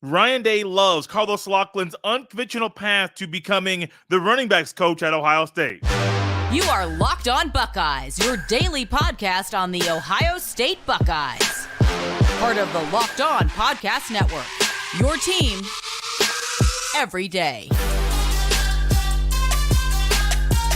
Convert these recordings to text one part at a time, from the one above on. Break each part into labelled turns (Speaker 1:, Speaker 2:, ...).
Speaker 1: Ryan Day loves Carlos Locklyn's unconventional path to becoming the running backs coach at Ohio State.
Speaker 2: You are Locked On Buckeyes, your daily podcast on the Ohio State Buckeyes. Part of the Locked On Podcast Network, your team every day.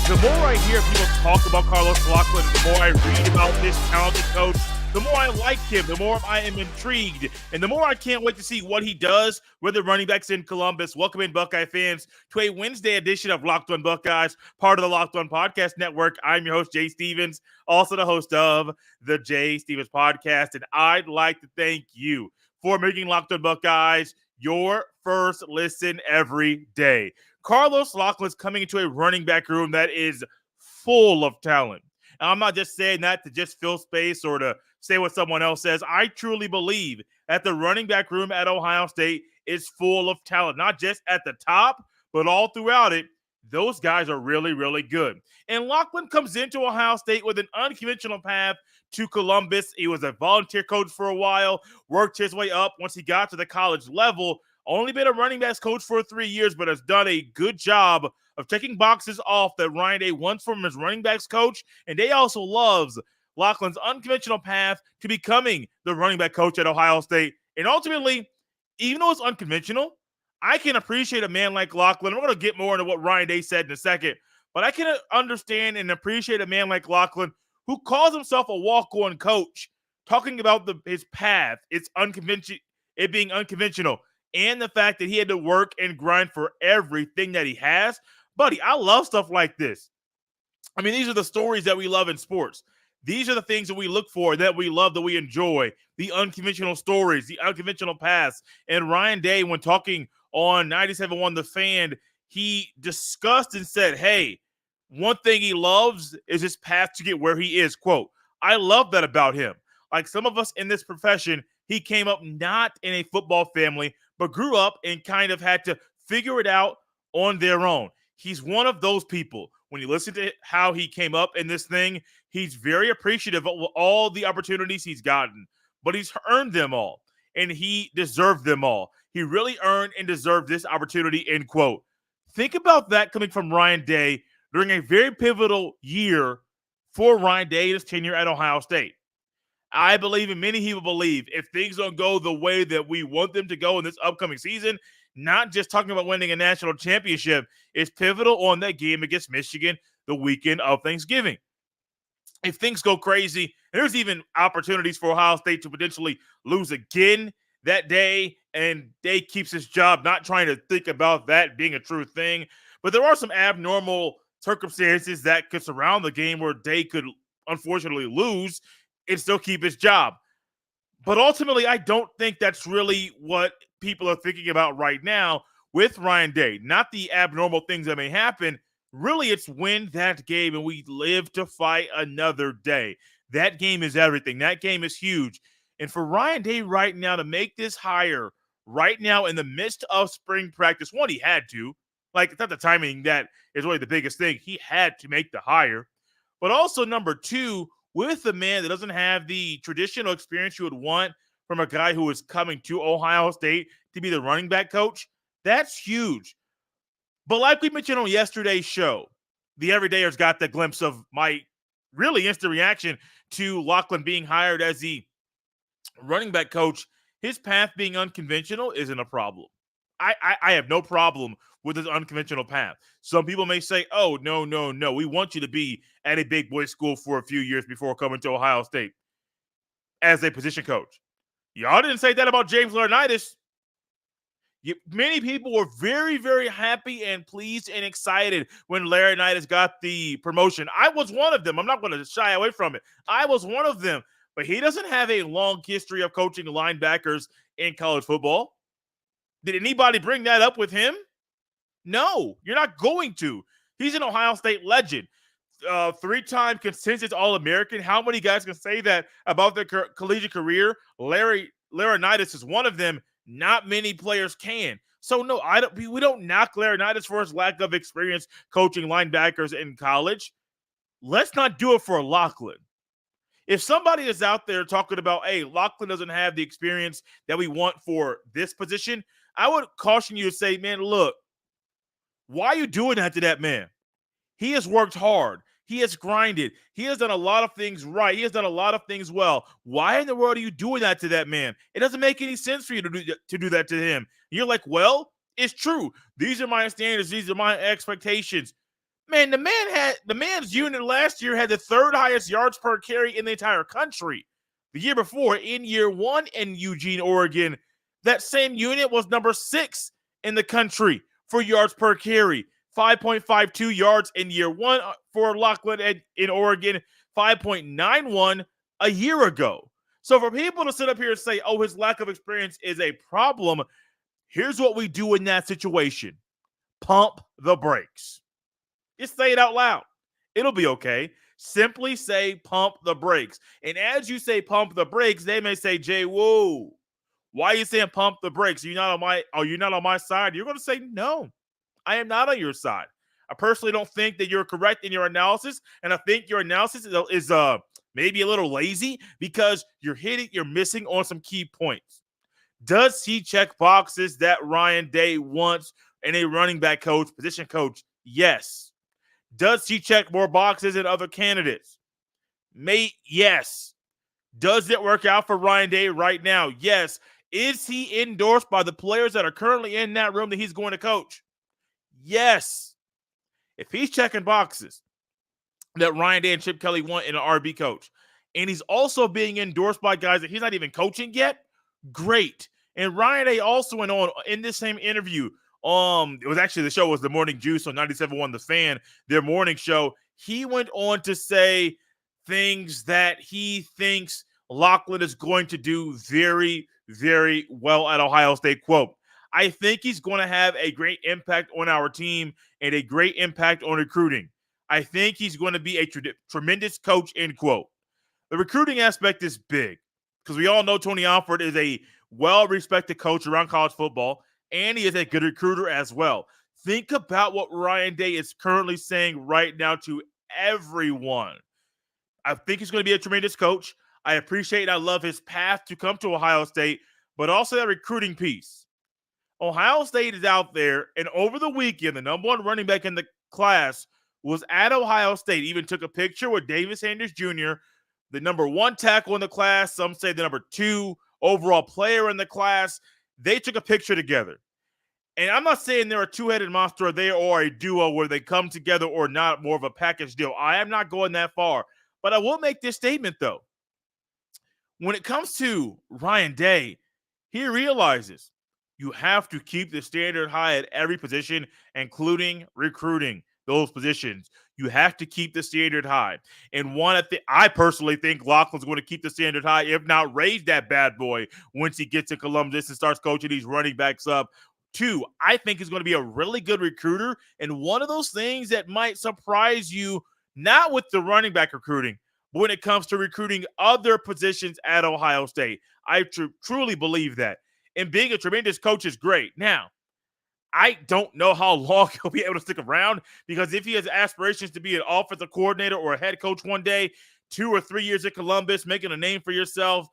Speaker 1: The more I hear people talk about Carlos Locklyn, the more I read about this talented coach, the more I like him, the more I am intrigued, and the more I can't wait to see what he does with the running backs in Columbus. Welcome in, Buckeye fans, to a Wednesday edition of Locked On Buckeyes, part of the Locked On Podcast Network. I'm your host, Jay Stevens, also the host of the Jay Stevens Podcast, and I'd like to thank you for making Locked On Buckeyes your first listen every day. Carlos Locklyn is coming into a running back room that is full of talent. And I'm not just saying that to just fill space or to say what someone else says. I truly believe that the running back room at Ohio State is full of talent, not just at the top, but all throughout it. Those guys are really, really good. And Locklyn comes into Ohio State with an unconventional path to Columbus. He was a volunteer coach for a while, worked his way up once he got to the college level. Only been a running backs coach for 3 years, but has done a good job of checking boxes off that Ryan Day wants from his running backs coach. And Day also loves Locklyn's unconventional path to becoming the running back coach at Ohio State. And ultimately, even though it's unconventional, I can appreciate a man like Locklyn. We're going to get more into what Ryan Day said in a second, but I can understand and appreciate a man like Locklyn who calls himself a walk-on coach, talking about his path, it being unconventional, and the fact that he had to work and grind for everything that he has. Buddy, I love stuff like this. I mean, these are the stories that we love in sports. These are the things that we look for, that we love, that we enjoy. The unconventional stories, the unconventional paths. And Ryan Day, when talking on 97.1 The Fan, he discussed and said, hey, one thing he loves is his path to get where he is. Quote, I love that about him. Like some of us in this profession, he came up not in a football family, but grew up and kind of had to figure it out on their own. He's one of those people. When you listen to how he came up in this thing, he's very appreciative of all the opportunities he's gotten, but he's earned them all, and he deserved them all. He really earned and deserved this opportunity, end quote. Think about that coming from Ryan Day during a very pivotal year for Ryan Day and his tenure at Ohio State. I believe, and many people believe, if things don't go the way that we want them to go in this upcoming season, not just talking about winning a national championship, is pivotal on that game against Michigan the weekend of Thanksgiving. If things go crazy, there's even opportunities for Ohio State to potentially lose again that day, and Day keeps his job, not trying to think about that being a true thing. But there are some abnormal circumstances that could surround the game where Day could unfortunately lose and still keep his job. But ultimately, I don't think that's really what people are thinking about right now with Ryan Day. Not the abnormal things that may happen. Really, it's win that game and we live to fight another day. That game is everything. That game is huge. And for Ryan Day right now to make this hire right now in the midst of spring practice, one, he had to. Like, it's not the timing that is really the biggest thing. He had to make the hire. But also, number two, with a man that doesn't have the traditional experience you would want from a guy who is coming to Ohio State to be the running back coach, that's huge. But like we mentioned on yesterday's show, the everydayers got the glimpse of my really instant reaction to Locklyn being hired as the running back coach. His path being unconventional isn't a problem. I have no problem with his unconventional path. Some people may say, oh, no. We want you to be at a big boy school for a few years before coming to Ohio State as a position coach. Y'all didn't say that about James Laurinaitis. Many people were very, very happy and pleased and excited when Laurinaitis got the promotion. I was one of them. I'm not going to shy away from it. I was one of them. But he doesn't have a long history of coaching linebackers in college football. Did anybody bring that up with him? No, you're not going to. He's an Ohio State legend. Three-time consensus All-American. How many guys can say that about their collegiate career? Laurinaitis is one of them. Not many players can. So, no, we don't knock Laurinaitis for his lack of experience coaching linebackers in college. Let's not do it for Locklyn. If somebody is out there talking about, hey, Locklyn doesn't have the experience that we want for this position, I would caution you to say, man, look, why are you doing that to that man? He has worked hard. He has grinded. He has done a lot of things right. He has done a lot of things well. Why in the world are you doing that to that man? It doesn't make any sense for you to do that to him. You're like, well, it's true. These are my standards. These are my expectations. Man, the man's unit last year had the third highest yards per carry in the entire country. The year before, in year one in Eugene, Oregon, that same unit was number 6 in the country for yards per carry. 5.52 yards in year one for Locklyn in Oregon, 5.91 a year ago. So for people to sit up here and say, oh, his lack of experience is a problem, here's what we do in that situation. Pump the brakes. Just say it out loud. It'll be okay. Simply say pump the brakes. And as you say pump the brakes, they may say, Jay, whoa, why are you saying pump the brakes? Are you not on my side? You're going to say, no, I am not on your side. I personally don't think that you're correct in your analysis, and I think your analysis is maybe a little lazy because you're missing on some key points. Does he check boxes that Ryan Day wants in a running back coach, position coach? Yes. Does he check more boxes than other candidates? Yes. Does it work out for Ryan Day right now? Yes. Is he endorsed by the players that are currently in that room that he's going to coach? Yes. If he's checking boxes that Ryan Day and Chip Kelly want in an RB coach, and he's also being endorsed by guys that he's not even coaching yet, great. And Ryan Day also went on in this same interview. It was actually, the show was The Morning Juice on 97.1 The Fan, their morning show. He went on to say things that he thinks Locklyn is going to do very, very well at Ohio State. Quote, I think he's going to have a great impact on our team and a great impact on recruiting. I think he's going to be a tremendous coach, end quote. The recruiting aspect is big because we all know Tony Alford is a well-respected coach around college football, and he is a good recruiter as well. Think about what Ryan Day is currently saying right now to everyone. I think he's going to be a tremendous coach. I appreciate and I love his path to come to Ohio State, but also that recruiting piece. Ohio State is out there, and over the weekend, the number one running back in the class was at Ohio State. Even took a picture with Davis Sanders Jr., the number 1 tackle in the class. Some say the number 2 overall player in the class. They took a picture together. And I'm not saying they're a two-headed monster or a duo where they come together or not, more of a package deal. I am not going that far. But I will make this statement, though. When it comes to Ryan Day, he realizes you have to keep the standard high at every position, including recruiting those positions. You have to keep the standard high. And I personally think Locklyn's going to keep the standard high, if not raise that bad boy once he gets to Columbus and starts coaching these running backs up. 2, I think he's going to be a really good recruiter. And one of those things that might surprise you, not with the running back recruiting, but when it comes to recruiting other positions at Ohio State. I truly believe that. And being a tremendous coach is great. Now, I don't know how long he'll be able to stick around, because if he has aspirations to be an offensive coordinator or a head coach one day, 2 or 3 years at Columbus, making a name for yourself,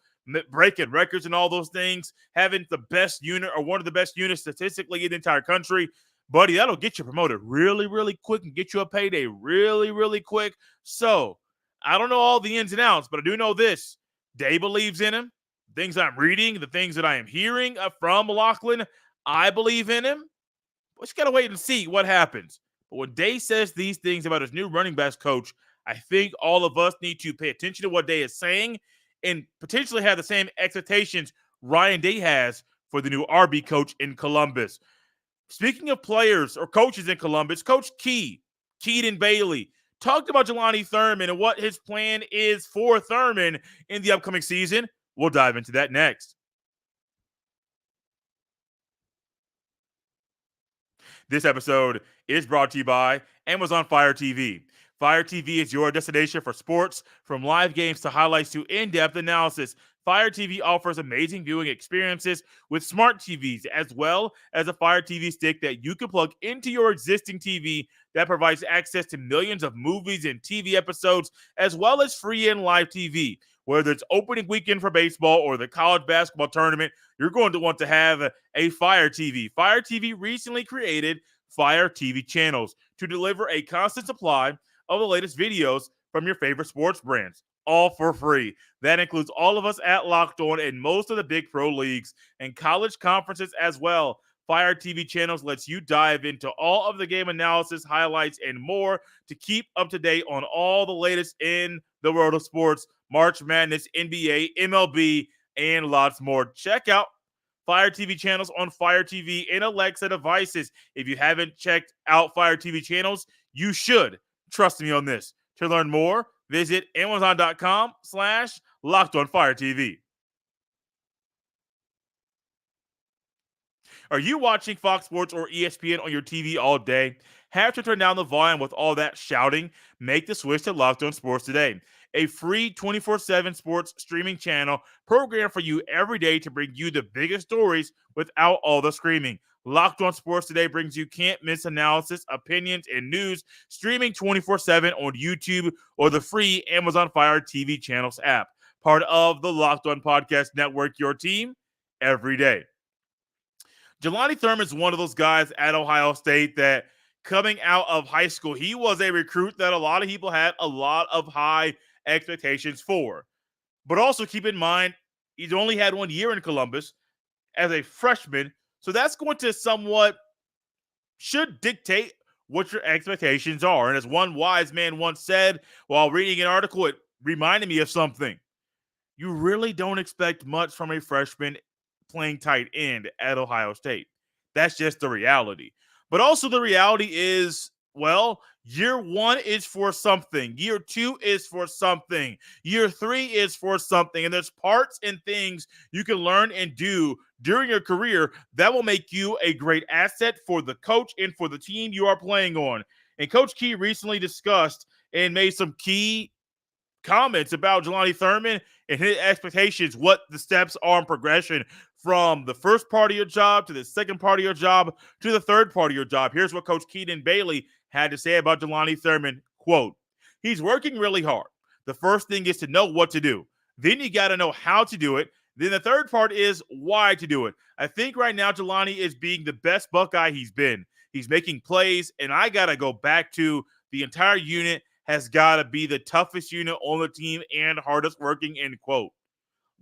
Speaker 1: breaking records and all those things, having the best unit or one of the best units statistically in the entire country, buddy, that'll get you promoted really, really quick and get you a payday really, really quick. So I don't know all the ins and outs, but I do know this. Day believes in him. Things I'm reading, the things that I am hearing from Locklyn, I believe in him. We just got to wait and see what happens. But when Day says these things about his new running backs coach, I think all of us need to pay attention to what Day is saying and potentially have the same expectations Ryan Day has for the new RB coach in Columbus. Speaking of players or coaches in Columbus, Coach Keaton Bailey, talked about Jelani Thurman and what his plan is for Thurman in the upcoming season. We'll dive into that next. This episode is brought to you by Amazon Fire TV. Fire TV is your destination for sports, from live games to highlights to in-depth analysis. Fire TV offers amazing viewing experiences with smart TVs, as well as a Fire TV stick that you can plug into your existing TV that provides access to millions of movies and TV episodes, as well as free and live TV. Whether it's opening weekend for baseball or the college basketball tournament, you're going to want to have a Fire TV. Fire TV recently created Fire TV channels to deliver a constant supply of the latest videos from your favorite sports brands, all for free. That includes all of us at Locked On and most of the big pro leagues and college conferences as well. Fire TV channels lets you dive into all of the game analysis, highlights, and more to keep up to date on all the latest in the world of sports, March Madness, NBA, MLB, and lots more. Check out Fire TV channels on Fire TV and Alexa devices. If you haven't checked out Fire TV channels, you should. Trust me on this. To learn more, visit Amazon.com/LockedOnFireTV. Are you watching Fox Sports or ESPN on your TV all day? Have to turn down the volume with all that shouting? Make the switch to Locked On Sports today, a free 24/7 sports streaming channel programmed for you every day to bring you the biggest stories without all the screaming. Locked On Sports Today brings you can't-miss analysis, opinions, and news streaming 24/7 on YouTube or the free Amazon Fire TV channels app. Part of the Locked On Podcast Network, your team every day. Jelani Thurman is one of those guys at Ohio State that coming out of high school, he was a recruit that a lot of people had a lot of high expectations for. But also keep in mind, he's only had 1 year in Columbus as a freshman. So that's going to somewhat should dictate what your expectations are. And as one wise man once said while reading an article, it reminded me of something. You really don't expect much from a freshman playing tight end at Ohio State. That's just the reality. But also the reality is, well, year one is for something. Year two is for something. Year three is for something. And there's parts and things you can learn and do during your career that will make you a great asset for the coach and for the team you are playing on. And Coach Key recently discussed and made some key comments about Jelani Thurman and his expectations, what the steps are in progression from the first part of your job to the second part of your job to the third part of your job. Here's what Coach Keaton Bailey had to say about Jelani Thurman. Quote, he's working really hard. The first thing is to know what to do. Then you got to know how to do it. Then the third part is why to do it. I think right now Jelani is being the best Buckeye he's been. He's making plays, and I got to go back to the entire unit has got to be the toughest unit on the team and hardest working, end quote.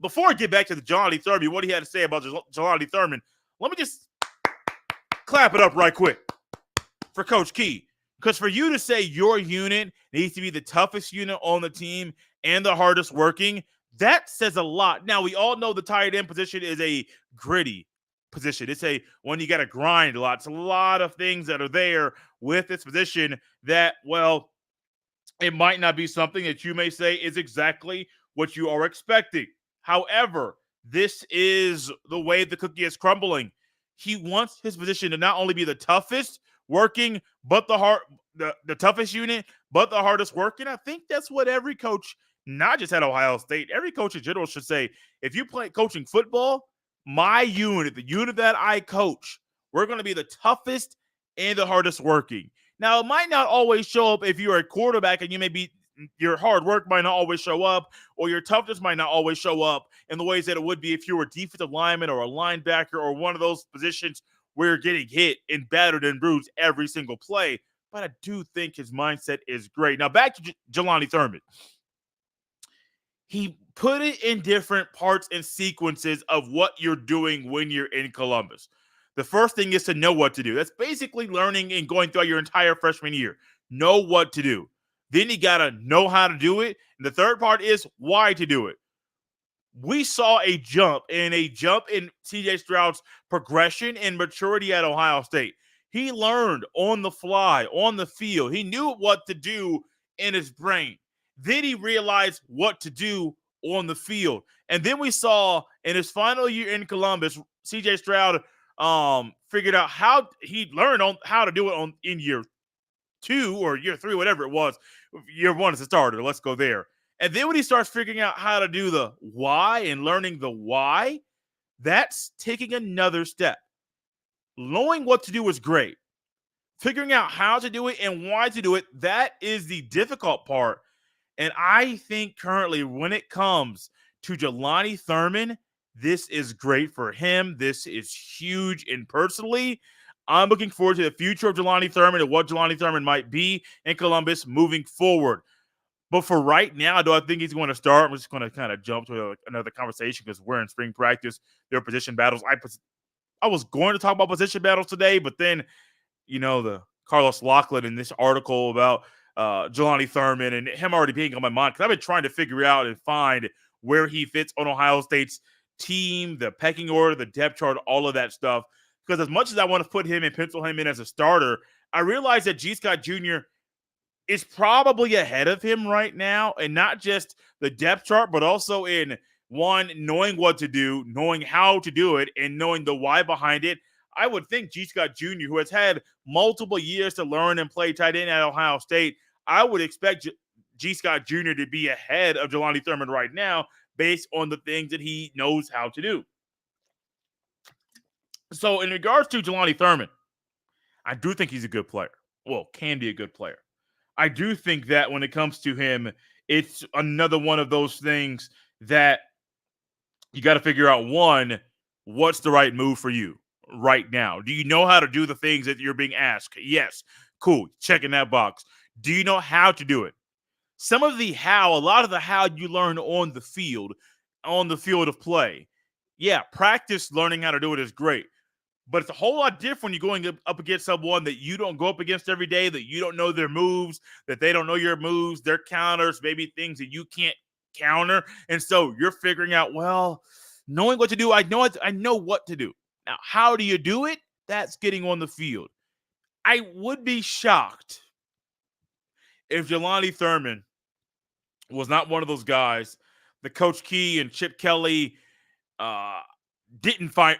Speaker 1: Before I get back to the Jelani Thurman, what he had to say about Jelani Thurman, let me just clap it up right quick for Coach Key. Because for you to say your unit needs to be the toughest unit on the team and the hardest working, that says a lot. Now, we all know the tight end position is a gritty position. It's a one you got to grind a lot. It's a lot of things that are there with this position that, well, it might not be something that you may say is exactly what you are expecting. However, this is the way the cookie is crumbling. He wants his position to not only be the toughest working, but the toughest unit, but the hardest working. I think that's what every coach, not just at Ohio State, every coach in general should say. If you play coaching football, my unit, the unit that I coach, we're going to be the toughest and the hardest working. Now, it might not always show up if you're a quarterback and you may be your hard work might not always show up, or your toughness might not always show up in the ways that it would be if you were a defensive lineman or a linebacker or one of those positions where you're getting hit and battered and bruised every single play. But I do think his mindset is great. Now, back to Jelani Thurman. He put it in different parts and sequences of what you're doing when you're in Columbus. The first thing is to know what to do. That's basically learning and going through your entire freshman year. Know what to do. Then you got to know how to do it. And the third part is why to do it. We saw a jump in C.J. Stroud's progression and maturity at Ohio State. He learned on the fly, on the field. He knew what to do in his brain. Then he realized what to do on the field. And then we saw in his final year in Columbus, C.J. Stroud figured out how he learned on how to do it in year 2 or year 3, whatever it was. Year 1 is a starter. Let's go there. And then when he starts figuring out how to do the why and learning the why, that's taking another step. Knowing what to do is great. Figuring out how to do it and why to do it, that is the difficult part. And I think currently when it comes to Jelani Thurman, this is great for him. This is huge. And personally, I'm looking forward to the future of Jelani Thurman and what Jelani Thurman might be in Columbus moving forward. But for right now, do I think he's going to start? I'm just going to kind of jump to another conversation because we're in spring practice. There are position battles. I was going to talk about position battles today, but then, the Carlos Locklyn in this article about Jelani Thurman and him already being on my mind because I've been trying to figure out and find where he fits on Ohio State's team, the pecking order, the depth chart, all of that stuff. Because as much as I want to put him and pencil him in as a starter, I realize that G. Scott Jr. is probably ahead of him right now, and not just the depth chart, but also in one, knowing what to do, knowing how to do it, and knowing the why behind it. I would think G. Scott Jr., who has had multiple years to learn and play tight end at Ohio State, I would expect G. Scott Jr. to be ahead of Jelani Thurman right now based on the things that he knows how to do. So in regards to Jelani Thurman, I do think he's a good player. Well, can be a good player. I do think that when it comes to him, it's another one of those things that you got to figure out, one, what's the right move for you right now? Do you know how to do the things that you're being asked? Yes. Cool. Checking that box. Do you know how to do it? Some of the how, a lot of the how you learn on the field of play. Yeah, practice learning how to do it is great. But it's a whole lot different when you're going up against someone that you don't go up against every day, that you don't know their moves, that they don't know your moves, their counters, maybe things that you can't counter. And so you're figuring out, well, knowing what to do, I know what to do. Now, how do you do it? That's getting on the field. I would be shocked if Jelani Thurman was not one of those guys that Coach Key and Chip Kelly didn't find.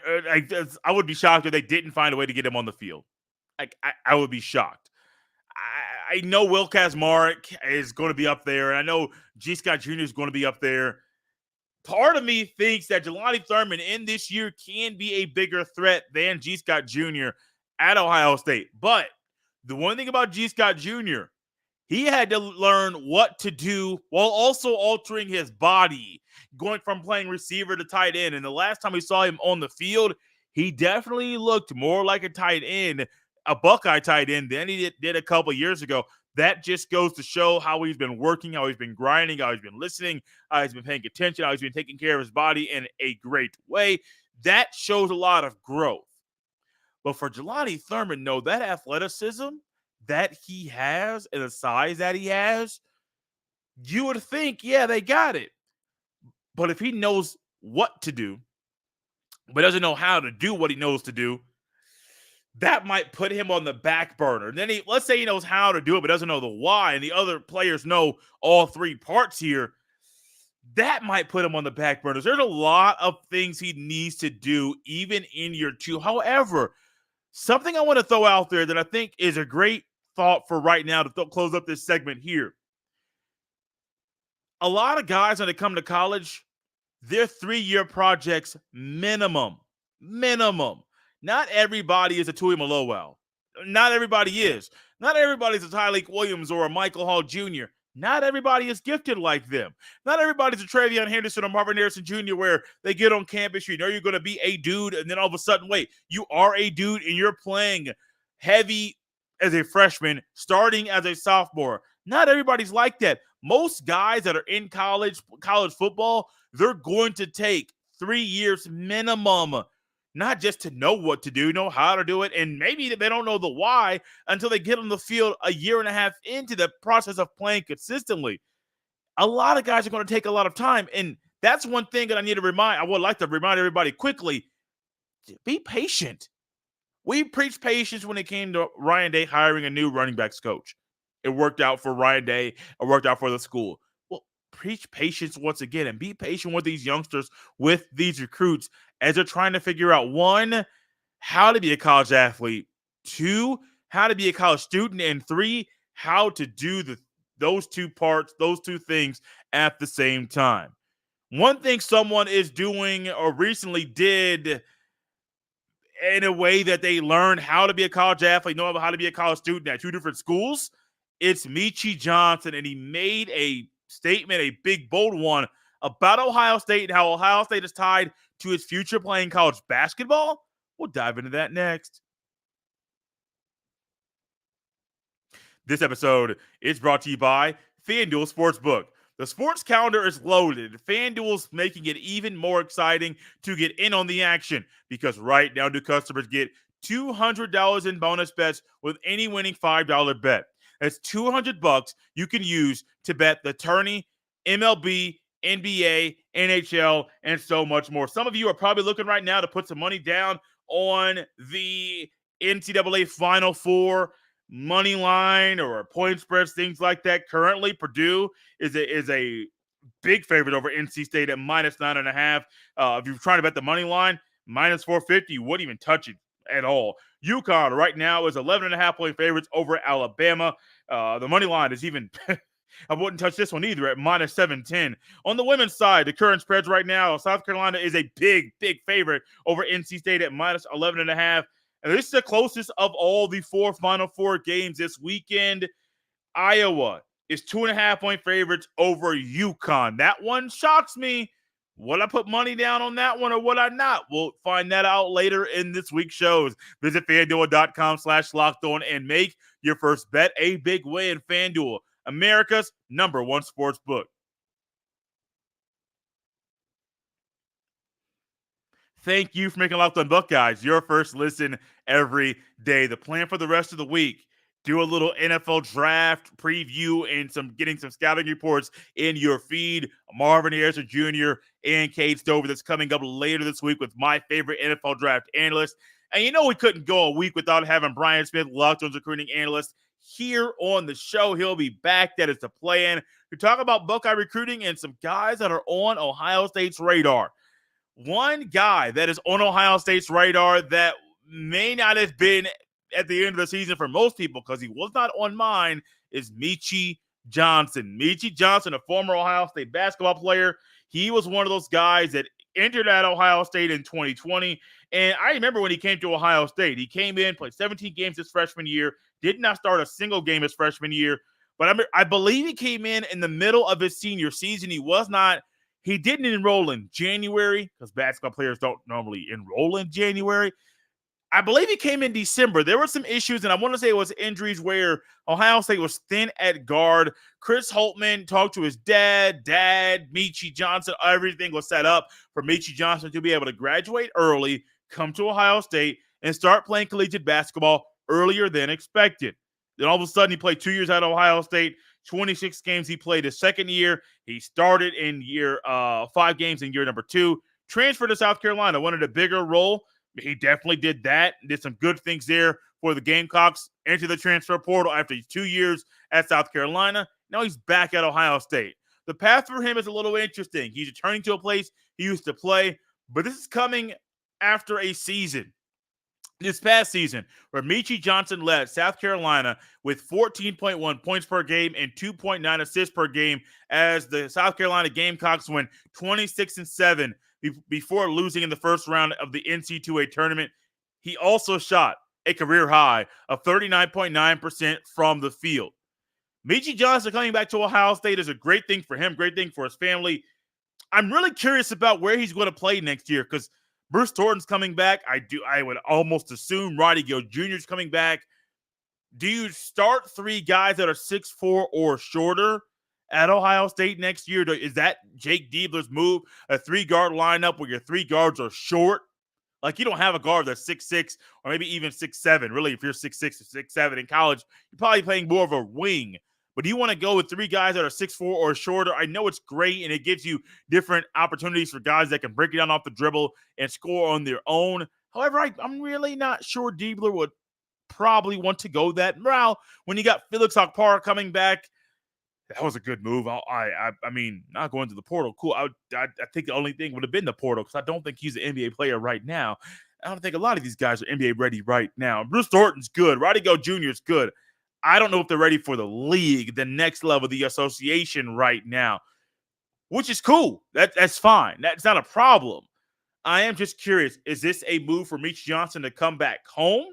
Speaker 1: I would be shocked if they didn't find a way to get him on the field. I would be shocked. I know Will Kazmarek is going to be up there, and I know G. Scott Jr. is going to be up there. Part of me thinks that Jelani Thurman in this year can be a bigger threat than G. Scott Jr. at Ohio State. But the one thing about G. Scott Jr., he had to learn what to do while also altering his body, going from playing receiver to tight end. And the last time we saw him on the field, he definitely looked more like a tight end, a Buckeye tight end, than he did a couple years ago. That just goes to show how he's been working, how he's been grinding, how he's been listening, how he's been paying attention, how he's been taking care of his body in a great way. That shows a lot of growth. But for Jelani Thurman, no, that athleticism that he has and the size that he has, you would think, yeah, they got it. But if he knows what to do, but doesn't know how to do what he knows to do, that might put him on the back burner. And then let's say he knows how to do it, but doesn't know the why, and the other players know all three parts here. That might put him on the back burners. There's a lot of things he needs to do, even in year two. However, something I want to throw out there that I think is a great thought for right now to close up this segment here. A lot of guys, when they come to college, they're 3-year projects minimum. Not everybody is a Tui Malowell. Not everybody is. Not everybody's a Tyleik Williams or a Michael Hall Jr. Not everybody is gifted like them. Not everybody's a Travion Henderson or Marvin Harrison Jr. where they get on campus, you know you're going to be a dude, and then all of a sudden, wait, you are a dude and you're playing heavy as a freshman, starting as a sophomore. Not everybody's like that. Most guys that are in college football, they're going to take 3 years minimum, not just to know what to do, know how to do it, and maybe they don't know the why until they get on the field a year and a half into the process of playing consistently. A lot of guys are going to take a lot of time, and that's one thing that I would like to remind everybody quickly. Be patient. We preached patience when it came to Ryan Day hiring a new running backs coach. It worked out for Ryan Day. It worked out for the school. Well, preach patience once again and be patient with these youngsters, with these recruits as they're trying to figure out, 1, how to be a college athlete, 2, how to be a college student, and 3, how to do the those two parts, those two things at the same time. One thing someone is doing or recently did in a way that they learned how to be a college athlete, know how to be a college student at two different schools, it's Meechie Johnson, and he made a statement, a big, bold one, about Ohio State and how Ohio State is tied to his future playing college basketball. We'll dive into that next. This episode is brought to you by FanDuel Sportsbook. The sports calendar is loaded. FanDuel's making it even more exciting to get in on the action because right now new customers get $200 in bonus bets with any winning $5 bet. That's $200 you can use to bet the tourney, MLB, NBA, NHL, and so much more. Some of you are probably looking right now to put some money down on the NCAA Final Four money line or point spreads, things like that. Currently, Purdue is a big favorite over NC State at -9.5. If you're trying to bet the money line, -450, you wouldn't even touch it at all. UConn right now is 11.5 point favorites over Alabama. The money line is even I wouldn't touch this one either at -710. On the women's side, the current spreads right now, South Carolina is a big favorite over NC State at -11.5. And this is the closest of all the four Final Four games this weekend. Iowa is 2.5 point favorites over UConn. That one shocks me. Would I put money down on that one or would I not? We'll find that out later in this week's shows. Visit FanDuel.com/lockedon and make your first bet a big win. FanDuel, America's #1 sports book. Thank you for making Locked On Buckeyes your first listen every day. The plan for the rest of the week: do a little NFL draft preview and getting some scouting reports in your feed. Marvin Harrison Jr. and Cade Stover that's coming up later this week with my favorite NFL draft analyst. And you know we couldn't go a week without having Brian Smith, Locked On's recruiting analyst, here on the show. He'll be back. That is the plan. We talk about Buckeye recruiting and some guys that are on Ohio State's radar. One guy that is on Ohio State's radar that may not have been at the end of the season for most people because he was not on mine is Meechie Johnson. Meechie Johnson, a former Ohio State basketball player. He was one of those guys that entered at Ohio State in 2020. And I remember when he came to Ohio State, he came in, played 17 games his freshman year, did not start a single game his freshman year. But I believe he came in the middle of his senior season. He didn't enroll in January because basketball players don't normally enroll in January. I believe he came in December. There were some issues, and I want to say it was injuries where Ohio State was thin at guard. Chris Holtman talked to his dad, Meechie Johnson. Everything was set up for Meechie Johnson to be able to graduate early, come to Ohio State, and start playing collegiate basketball earlier than expected. Then all of a sudden, he played 2 years at Ohio State. 26 games he played his second year. He started in 5 games in year number 2. Transferred to South Carolina, wanted a bigger role. He definitely did that. Did some good things there for the Gamecocks. Entered the transfer portal after 2 years at South Carolina. Now he's back at Ohio State. The path for him is a little interesting. He's returning to a place he used to play, but this is coming after a season. This past season, where Meechie Johnson led South Carolina with 14.1 points per game and 2.9 assists per game as the South Carolina Gamecocks went 26-7 before losing in the first round of the NC2A tournament. He also shot a career high of 39.9% from the field. Meechie Johnson coming back to Ohio State is a great thing for him, great thing for his family. I'm really curious about where he's going to play next year because Bruce Thornton's coming back. I would almost assume Roddy Gill Jr. is coming back. Do you start 3 guys that are 6'4" or shorter at Ohio State next year? Is that Jake Diebler's move? A 3-guard lineup where your 3 guards are short? Like, you don't have a guard that's 6'6" or maybe even 6'7". Really, if you're 6'6" or 6'7" in college, you're probably playing more of a wing. But do you want to go with 3 guys that are 6'4" or shorter? I know it's great, and it gives you different opportunities for guys that can break it down off the dribble and score on their own. However, I'm really not sure Diebler would probably want to go that route when you got Felix Okpara coming back. That was a good move. I mean, not going to the portal. Cool. I think the only thing would have been the portal because I don't think he's an NBA player right now. I don't think a lot of these guys are NBA ready right now. Bruce Thornton's good. Roddy Gill Jr. is good. I don't know if they're ready for the league, the next level, the association right now, which is cool. That's fine. That's not a problem. I am just curious, is this a move for Meechie Johnson to come back home?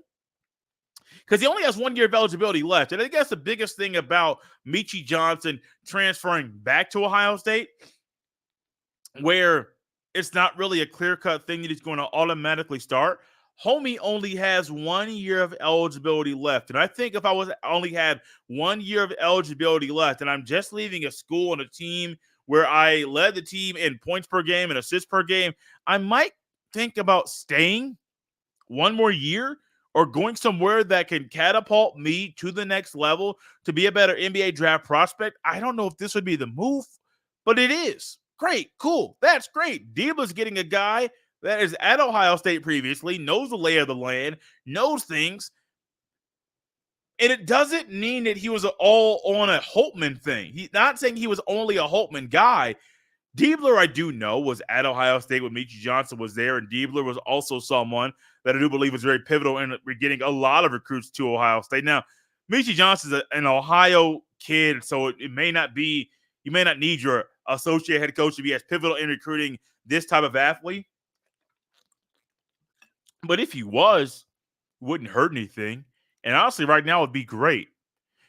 Speaker 1: Because he only has 1 year of eligibility left. And I think that's the biggest thing about Meechie Johnson transferring back to Ohio State, where it's not really a clear-cut thing that he's going to automatically start. Homie only has 1 year of eligibility left. And I think if I only had 1 year of eligibility left and I'm just leaving a school and a team where I led the team in points per game and assists per game, I might think about staying 1 more year or going somewhere that can catapult me to the next level to be a better NBA draft prospect. I don't know if this would be the move, but it is. Great, cool. That's great. Diva's getting a guy that is at Ohio State previously, knows the lay of the land, knows things. And it doesn't mean that he was all on a Holtman thing. He's not saying he was only a Holtman guy. Diebler, I do know, was at Ohio State when Meechie Johnson was there, and Diebler was also someone that I do believe was very pivotal in getting a lot of recruits to Ohio State. Now, Meechie Johnson's an Ohio kid, so it may not be, you may not need your associate head coach to be as pivotal in recruiting this type of athlete. But if he was, it wouldn't hurt anything. And honestly, right now would be great.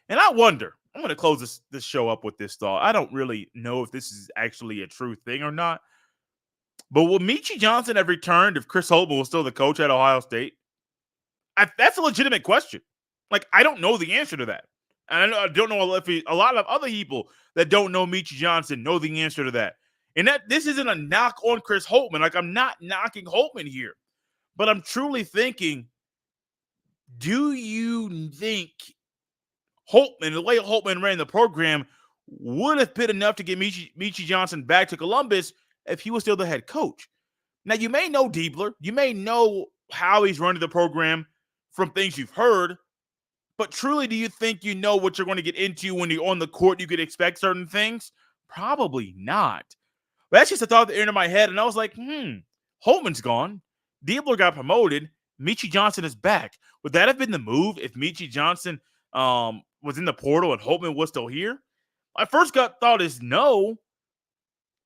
Speaker 1: And I wonder, I'm going to close this show up with this thought. I don't really know if this is actually a true thing or not. But will Meechie Johnson have returned if Chris Holtman was still the coach at Ohio State? That's a legitimate question. Like, I don't know the answer to that. And I don't know if a lot of other people that don't know Meechie Johnson know the answer to that. And that this isn't a knock on Chris Holtman. Like, I'm not knocking Holtman here. But I'm truly thinking, do you think Holtman, the way Holtman ran the program, would have been enough to get Meechie Johnson back to Columbus if he was still the head coach? Now, you may know Diebler. You may know how he's running the program from things you've heard. But truly, do you think you know what you're going to get into when you're on the court? You could expect certain things? Probably not. But that's just a thought that entered my head. And I was like, Holtman's gone. Diebler got promoted. Meechie Johnson is back. Would that have been the move if Meechie Johnson was in the portal and Holtman was still here? My first gut thought is no,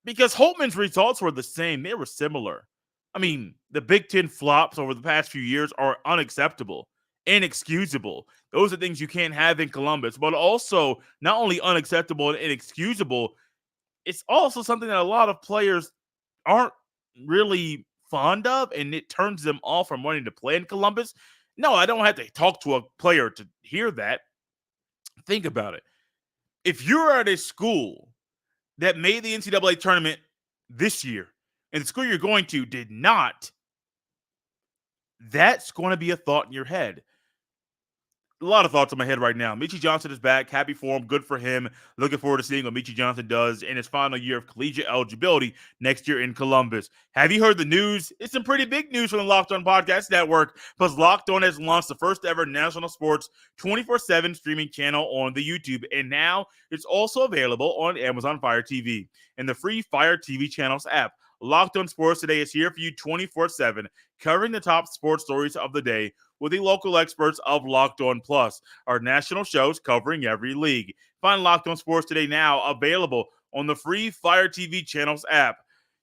Speaker 1: because Holtman's results were the same. They were similar. I mean, the Big Ten flops over the past few years are unacceptable, inexcusable. Those are things you can't have in Columbus, but also not only unacceptable and inexcusable, it's also something that a lot of players aren't really fond of, and it turns them off from wanting to play in Columbus. No, I don't have to talk to a player to hear that. Think about it. If you're at a school that made the NCAA tournament this year, and the school you're going to did not, that's going to be a thought in your head. A lot of thoughts in my head right now. Meechie Johnson is back. Happy for him. Good for him. Looking forward to seeing what Meechie Johnson does in his final year of collegiate eligibility next year in Columbus. Have you heard the news? It's some pretty big news from the Locked On Podcast Network, because Locked On has launched the first ever national sports 24/7 streaming channel on the YouTube, and now it's also available on Amazon Fire TV and the free Fire TV channels app. Locked On Sports Today is here for you 24/7, covering the top sports stories of the day with the local experts of Locked On Plus, our national shows covering every league. Find Locked On Sports Today now available on the free Fire TV channels app.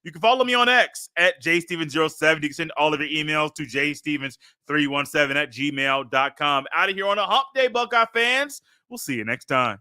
Speaker 1: You can follow me on X at jstevens07. You can send all of your emails to jstevens317 at gmail.com. Out of here on a hump day, Buckeye fans. We'll see you next time.